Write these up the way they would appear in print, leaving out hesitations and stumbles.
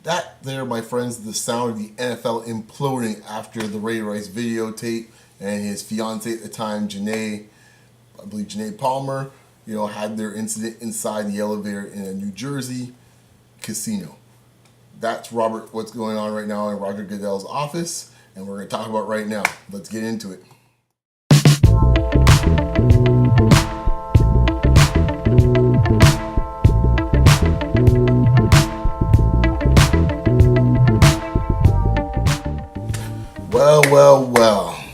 That there, my friends, the sound of the NFL imploding after the Ray Rice videotape and his fiance at the time, I believe Janae Palmer, had their incident inside the elevator in a New Jersey casino. That's what's going on right now in Roger Goodell's office, and we're going to talk about it right now. Let's get into it. Well.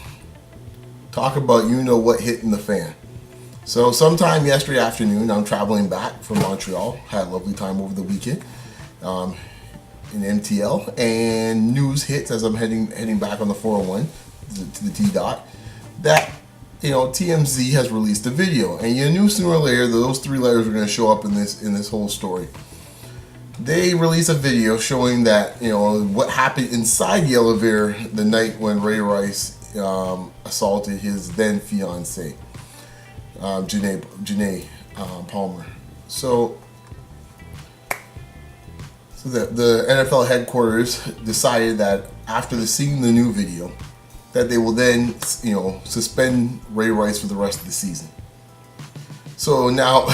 Talk about what hitting the fan. So sometime yesterday afternoon, I'm traveling back from Montreal. Had a lovely time over the weekend in MTL, and news hits as I'm heading back on the 401 to the T-Dot that TMZ has released a video, and you knew sooner or later that those three letters were going to show up in this whole story. They released a video showing that what happened inside the elevator the night when Ray Rice assaulted his then fiancee, Janae Palmer. So the NFL headquarters decided that after seeing the new video, that they will then suspend Ray Rice for the rest of the season. So now.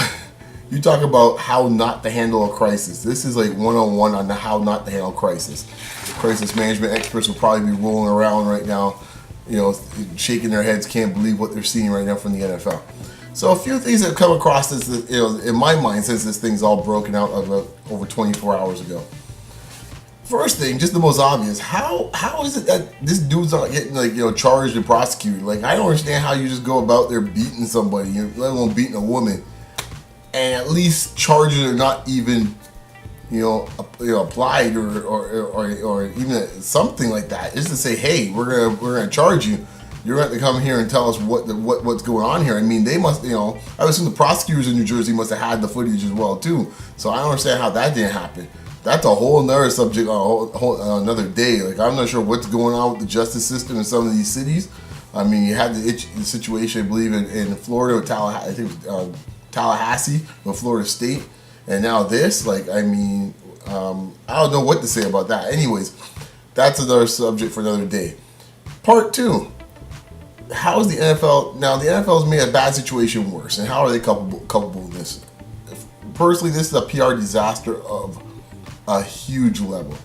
You talk about how not to handle a crisis. This is like 101 on how not to handle crisis. Crisis management experts will probably be rolling around right now, shaking their heads, can't believe what they're seeing right now from the NFL. So a few things that have come across this, in my mind, since this thing's all broken out of over 24 hours ago. First thing, just the most obvious, how is it that this dude's not getting charged and prosecuted? I don't understand how you just go about there beating somebody, let alone beating a woman. And at least charges are not even, applied or even something like that. Just to say, hey, we're gonna charge you. You're going to have to come here and tell us what's going on here. I mean, they must, I assume the prosecutors in New Jersey must have had the footage as well too. So I don't understand how that didn't happen. That's a whole nother subject on another day. I'm not sure what's going on with the justice system in some of these cities. I mean, you had the situation, I believe, in Florida with Tallahassee. I think it was, Tallahassee with Florida State, and now this, I don't know what to say about that. Anyways, that's another subject for another day. Part two, how is the NFL, now the NFL has made a bad situation worse, and how are they culpable of this? Personally, this is a PR disaster of a huge level.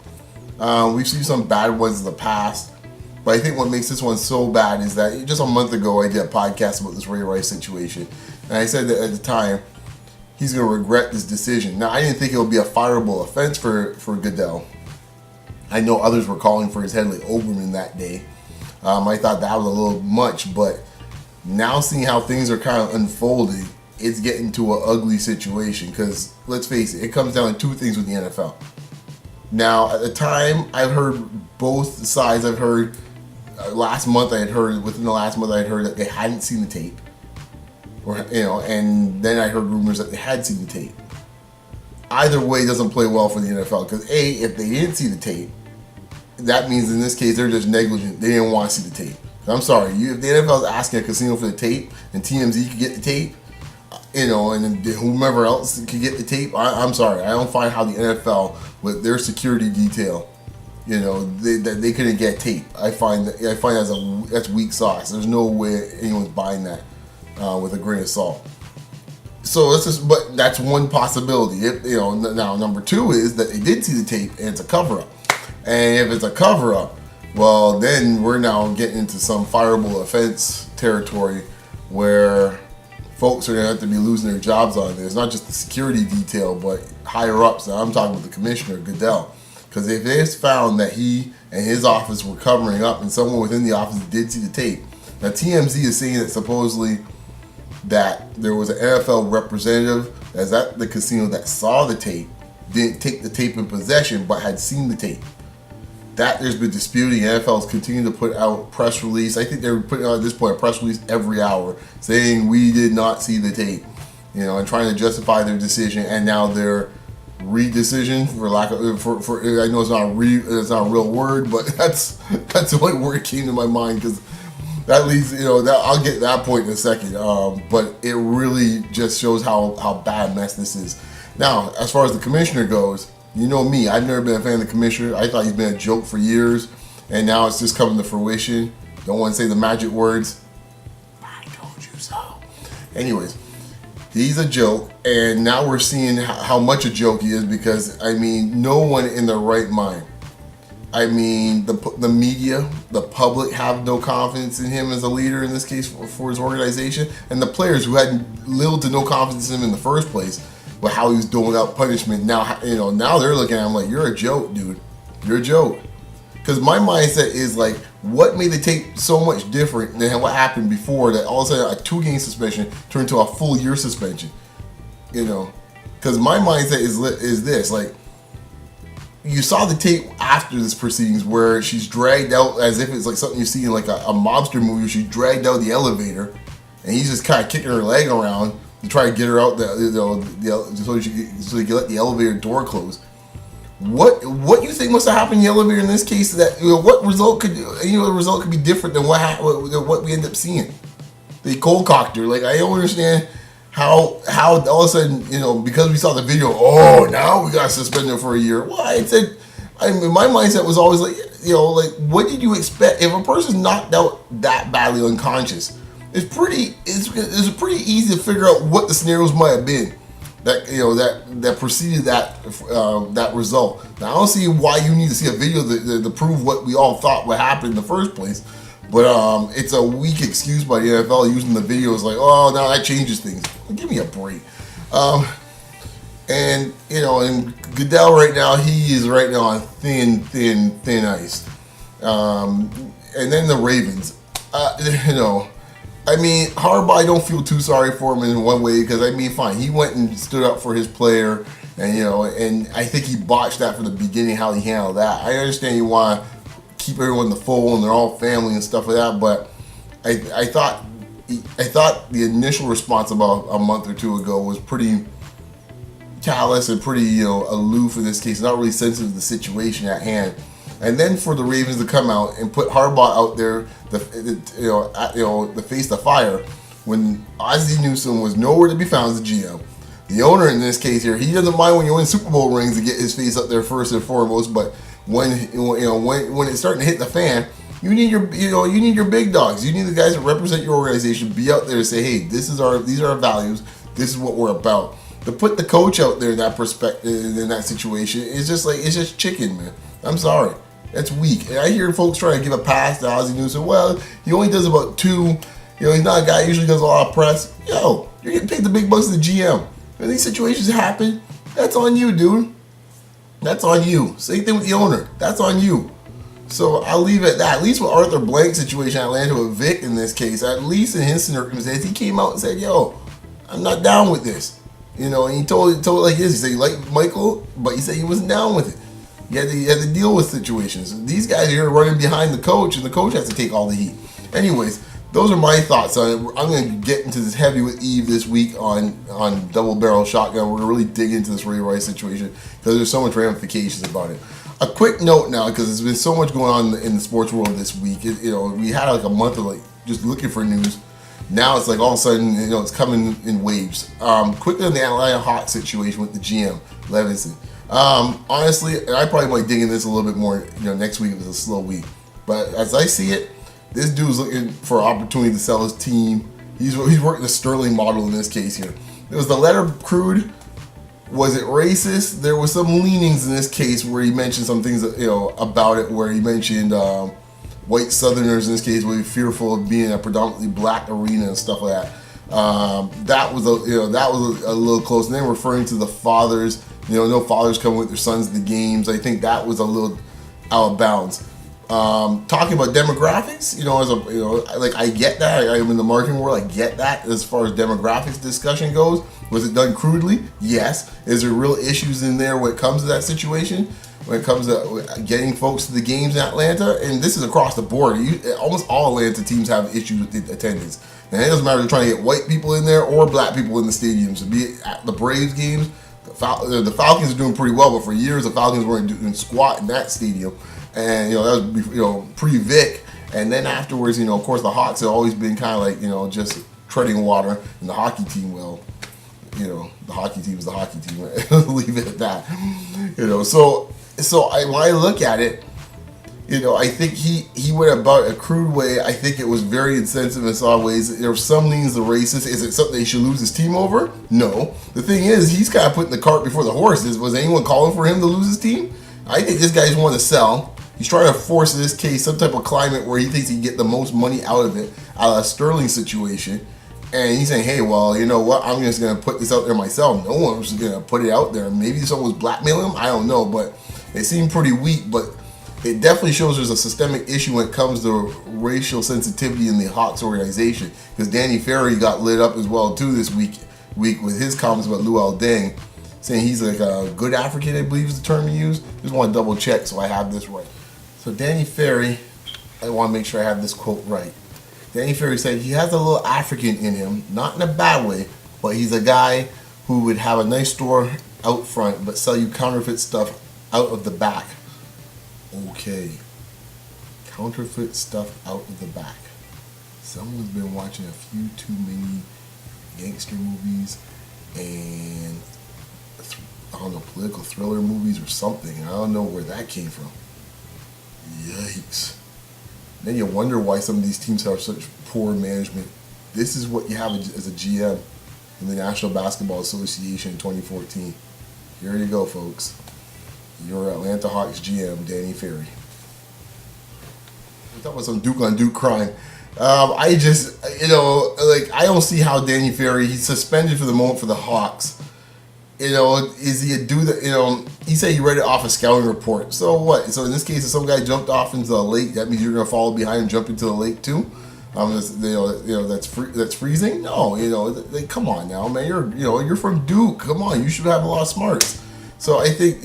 We've seen some bad ones in the past, but I think what makes this one so bad is that just a month ago I did a podcast about this Ray Rice situation. And I said that at the time, he's going to regret this decision. Now, I didn't think it would be a fireable offense for Goodell. I know others were calling for his head like Oberman that day. I thought that was a little much, but now seeing how things are kind of unfolding, it's getting to an ugly situation. Because, let's face it, it comes down to two things with the NFL. Now, at the time, I've heard both sides. I've heard, within the last month, I had heard that they hadn't seen the tape. And then I heard rumors that they had seen the tape. Either way doesn't play well for the NFL because if they didn't see the tape, that means in this case they're just negligent. They didn't want to see the tape. I'm sorry, if the NFL is asking a casino for the tape and TMZ could get the tape, and whomever else could get the tape, I'm sorry, I don't find how the NFL with their security detail, that they couldn't get tape. I find that's weak sauce. There's no way anyone's buying that. With a grain of salt. So but that's one possibility. Now number two is that they did see the tape and it's a cover-up. And if it's a cover-up, well, then we're now getting into some fireable offense territory where folks are going to have to be losing their jobs on this. Not just the security detail, but higher ups. Now I'm talking with the commissioner, Goodell. Because if it's found that he and his office were covering up and someone within the office did see the tape, now TMZ is saying that supposedly that there was an NFL representative that's at the casino that saw the tape, didn't take the tape in possession, but had seen the tape. That there's been disputing. NFL's continuing to put out press release. I think they're putting out at this point a press release every hour saying we did not see the tape, and trying to justify their decision. And now their re-decision, for lack of, I know it's not a real word, but that's the only word that came to my mind because. That leads, I'll get to that point in a second. But it really just shows how bad a mess this is. Now, as far as the commissioner goes, You know me, I've never been a fan of the commissioner. I thought he's been a joke for years, and now it's just coming to fruition. Don't want to say the magic words. I told you so. Anyways, he's a joke, and now we're seeing how much a joke he is because, I mean, no one in their right mind. I mean, the media, the public have no confidence in him as a leader in this case for his organization, and the players who had little to no confidence in him in the first place with how he was doling out punishment. Now, now they're looking at him like, you're a joke, dude. You're a joke. Because my mindset is like, what made the tape so much different than what happened before that all of a sudden a 2-game suspension turned to a full year suspension? Because my mindset is this, like, you saw the tape after this proceedings where she's dragged out as if it's like something you see in like a mobster movie where she's dragged out the elevator and he's just kind of kicking her leg around to try to get her out so he can let the elevator door close. What you think must have happened in the elevator in this case that what result could be different than what we end up seeing? They cold cocked her. Like, I don't understand how all of a sudden, because we saw the video, now we got to suspend her for a year. Well, my mindset was always like, like, what did you expect? If a person's knocked out that badly unconscious, it's pretty easy to figure out what the scenarios might have been that preceded that result. Now, I don't see why you need to see a video to prove what we all thought would happen in the first place. But it's a weak excuse by the NFL using the videos like, now that changes things. Give me a break. And Goodell right now, he is right now on thin ice. And then the Ravens, I mean, Harbaugh, I don't feel too sorry for him in one way because, I mean, fine, he went and stood up for his player, and and I think he botched that from the beginning, how he handled that. I understand you want to keep everyone in the fold and they're all family and stuff like that, but I thought the initial response about a month or two ago was pretty callous and pretty aloof in this case, not really sensitive to the situation at hand. And then for the Ravens to come out and put Harbaugh out there, to face the fire, when Ozzie Newsome was nowhere to be found as the GM. The owner in this case here, he doesn't mind when you win Super Bowl rings to get his face up there first and foremost, but when it's starting to hit the fan, you need your big dogs. You need the guys that represent your organization be out there to say, hey, these are our values. This is what we're about. To put the coach out there in that perspective, in that situation, it's just chicken, man. I'm sorry. That's weak. And I hear folks trying to give a pass to Ozzie Newsome. Well, he only does about 2. He's not a guy who usually does a lot of press. You're getting paid the big bucks as the GM. When these situations happen, that's on you, dude. That's on you. Same thing with the owner. That's on you. So I'll leave it at that. At least with Arthur Blank's situation at Atlanta with Vic in this case, at least in his circumstances, he came out and said, I'm not down with this. And he told it like this. He said he liked Michael, but he said he wasn't down with it. He had to deal with situations. These guys here are running behind the coach, and the coach has to take all the heat. Anyways, those are my thoughts on it. I'm going to get into this heavy with Eve this week on double barrel shotgun. We're going to really dig into this Ray Rice situation because there's so much ramifications about it. A quick note now, because there's been so much going on in the sports world this week. We had like a month of just looking for news. Now it's like all of a sudden, it's coming in waves. Quickly on the Atlanta Hawks situation with the GM, Levenson. Honestly, I probably might dig in this a little bit more, next week if it's a slow week. But as I see it, this dude's looking for an opportunity to sell his team. He's working the Sterling model in this case here. It was the letter crude. Was it racist? There was some leanings in this case where he mentioned some things about it, where he mentioned white Southerners in this case were fearful of being a predominantly black arena and stuff like that. That was a little close. And then referring to the fathers, no fathers coming with their sons to the games. I think that was a little out of bounds. Talking about demographics, I get that. I'm in the marketing world. I get that as far as demographics discussion goes. Was it done crudely? Yes. Is there real issues in there when it comes to that situation? When it comes to getting folks to the games in Atlanta, and this is across the board. Almost all Atlanta teams have issues with the attendance. And it doesn't matter if they're trying to get white people in there or black people in the stadiums. So be it at the Braves games, the Falcons are doing pretty well, but for years the Falcons weren't doing squat in that stadium. And that was pre-Vic, and then afterwards, of course the Hawks have always been kind of like just treading water, and the hockey team, the hockey team is the hockey team. Leave it at that. So when I look at it, I think he went about a crude way. I think it was very insensitive in some ways. There were some leans the racist. Is it something he should lose his team over? No. The thing is, he's kind of putting the cart before the horses. Was anyone calling for him to lose his team? I think this guy's want to sell. He's trying to force, in this case, some type of climate where he thinks he can get the most money out of it, out of a Sterling situation. And he's saying, hey, well, you know what? I'm just going to put this out there myself. No one was going to put it out there. Maybe someone was blackmailing him. I don't know. But it seemed pretty weak. But it definitely shows there's a systemic issue when it comes to racial sensitivity in the Hawks organization. Because Danny Ferry got lit up as well, too, this week with his comments about Luol Deng, saying he's like a good African, I believe is the term he used. Just want to double check so I have this right. So Danny Ferry, I want to make sure I have this quote right. Danny Ferry said he has a little African in him, not in a bad way, but he's a guy who would have a nice store out front but sell you counterfeit stuff out of the back. Okay. Counterfeit stuff out of the back. Someone's been watching a few too many gangster movies and I don't know, political thriller movies or something. I don't know where that came from. Yikes. Then you wonder why some of these teams have such poor management. This is what you have as a GM in the National Basketball Association in 2014. Here you go, folks. Your Atlanta Hawks GM, Danny Ferry. I thought it was some Duke on Duke crime. I just, I don't see how Danny Ferry, he's suspended for the moment for the Hawks. Is he a dude that, he said he read it off a scouting report. So what? So in this case, if some guy jumped off into the lake, that means you're going to follow behind and jump into the lake too? That's freezing? No, come on now, man. You're from Duke. Come on, you should have a lot of smarts. So I think,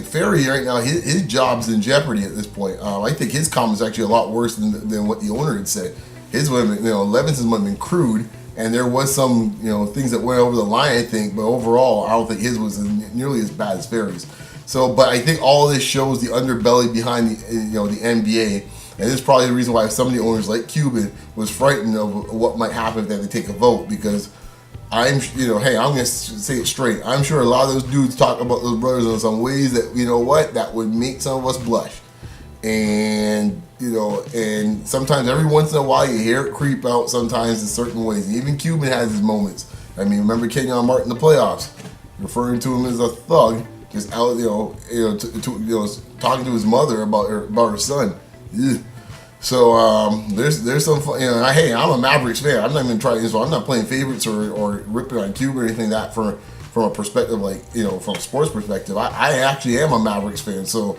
Ferry right now, his job's in jeopardy at this point. I think his comments actually a lot worse than what the owner had said. His would have been, Levenson would have been crude. And there was some, things that went over the line, I think. But overall, I don't think his was nearly as bad as Ferry's. So, but I think all this shows the underbelly behind the NBA. And this is probably the reason why some of the owners, like Cuban, was frightened of what might happen if they had to take a vote. Because I'm going to say it straight. I'm sure a lot of those dudes talk about those brothers in some ways that, that would make some of us blush. And and sometimes every once in a while you hear it creep out sometimes in certain ways. Even Cuban has his moments. I mean, remember Kenyon Martin in the playoffs, referring to him as a thug, just out, talking to his mother about her son. Ugh. So there's some fun, hey, I'm a Mavericks fan. I'm not even trying, so I'm not playing favorites or ripping on Cuban or anything like that from a perspective from a sports perspective. I actually am a Mavericks fan, so.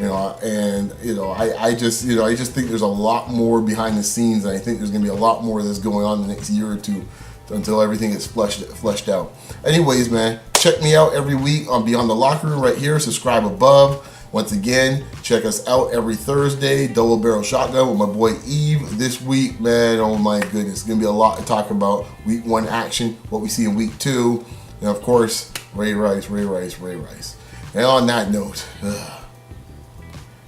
I just think there's a lot more behind the scenes, and I think there's going to be a lot more of this going on in the next year or two until everything gets fleshed out. Anyways, man, check me out every week on Beyond the Locker Room right here. Subscribe above. Once again, check us out every Thursday, Double Barrel Shotgun with my boy Eve. This week, man, oh my goodness, it's going to be a lot to talk about. Week 1 action, what we see in week 2, and of course, Ray Rice. And on that note,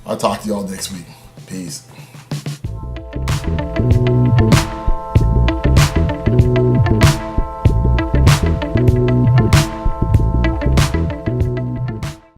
I'll talk to y'all next week. Peace.